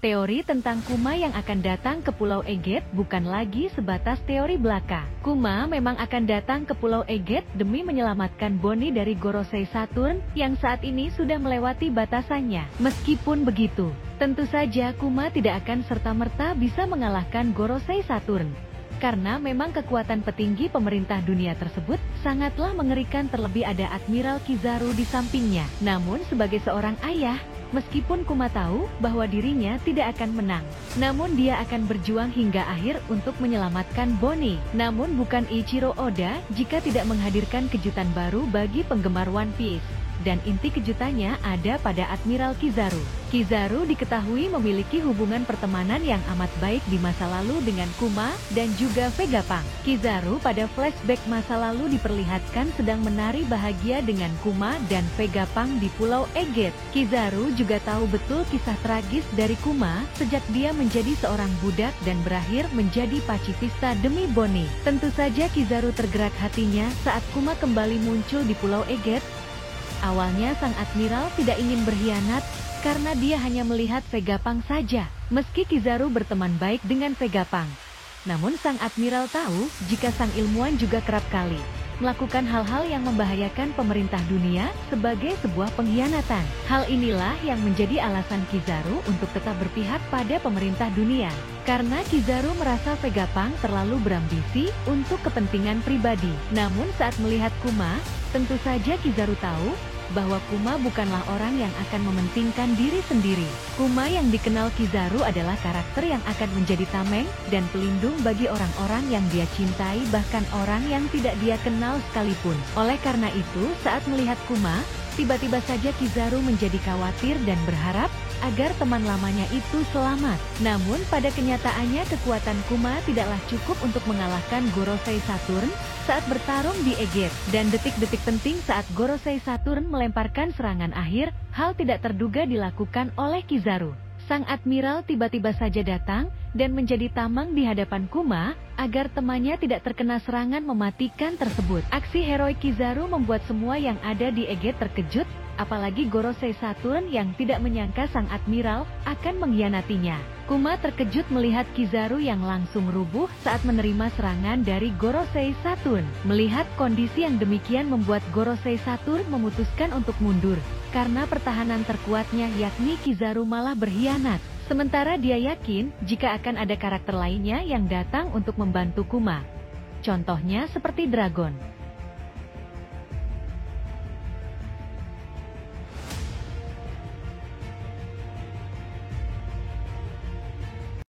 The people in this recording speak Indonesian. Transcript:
Teori tentang Kuma yang akan datang ke Pulau Eget bukan lagi sebatas teori belaka. Kuma memang akan datang ke Pulau Eget demi menyelamatkan Bonnie dari Gorosei Saturn yang saat ini sudah melewati batasannya. Meskipun begitu, tentu saja Kuma tidak akan serta-merta bisa mengalahkan Gorosei Saturn. Karena memang kekuatan petinggi pemerintah dunia tersebut sangatlah mengerikan, terlebih ada Admiral Kizaru di sampingnya. Namun sebagai seorang ayah, meskipun Kuma tahu bahwa dirinya tidak akan menang, namun dia akan berjuang hingga akhir untuk menyelamatkan Bonnie. Namun bukan Ichiro Oda jika tidak menghadirkan kejutan baru bagi penggemar One Piece. Dan inti kejutannya ada pada Admiral Kizaru. Kizaru diketahui memiliki hubungan pertemanan yang amat baik di masa lalu dengan Kuma dan juga Vegapunk. Kizaru pada flashback masa lalu diperlihatkan sedang menari bahagia dengan Kuma dan Vegapunk di Pulau Eget. Kizaru juga tahu betul kisah tragis dari Kuma sejak dia menjadi seorang budak dan berakhir menjadi pacifista demi Bonnie. Tentu saja Kizaru tergerak hatinya saat Kuma kembali muncul di Pulau Eget. Awalnya sang Admiral tidak ingin berkhianat, karena dia hanya melihat Vegapunk saja, meski Kizaru berteman baik dengan Vegapunk. Namun sang Admiral tahu jika sang ilmuwan juga kerap kali melakukan hal-hal yang membahayakan pemerintah dunia sebagai sebuah pengkhianatan. Hal inilah yang menjadi alasan Kizaru untuk tetap berpihak pada pemerintah dunia. Karena Kizaru merasa Vegapunk terlalu berambisi untuk kepentingan pribadi. Namun saat melihat Kuma, tentu saja Kizaru tahu bahwa Kuma bukanlah orang yang akan mementingkan diri sendiri. Kuma yang dikenal Kizaru adalah karakter yang akan menjadi tameng dan pelindung bagi orang-orang yang dia cintai, bahkan orang yang tidak dia kenal sekalipun. Oleh karena itu, saat melihat Kuma, tiba-tiba saja Kizaru menjadi khawatir dan berharap agar teman lamanya itu selamat. Namun pada kenyataannya kekuatan Kuma tidaklah cukup untuk mengalahkan Gorosei Saturn saat bertarung di Eget. Dan detik-detik penting saat Gorosei Saturn melemparkan serangan akhir, hal tidak terduga dilakukan oleh Kizaru. Sang Admiral tiba-tiba saja datang dan menjadi tamang di hadapan Kuma agar temannya tidak terkena serangan mematikan tersebut. Aksi heroik Kizaru membuat semua yang ada di Eget terkejut, apalagi Gorosei Saturn yang tidak menyangka sang Admiral akan mengkhianatinya. Kuma terkejut melihat Kizaru yang langsung rubuh saat menerima serangan dari Gorosei Saturn. Melihat kondisi yang demikian membuat Gorosei Saturn memutuskan untuk mundur, karena pertahanan terkuatnya yakni Kizaru malah berkhianat. Sementara dia yakin jika akan ada karakter lainnya yang datang untuk membantu Kuma. Contohnya seperti Dragon.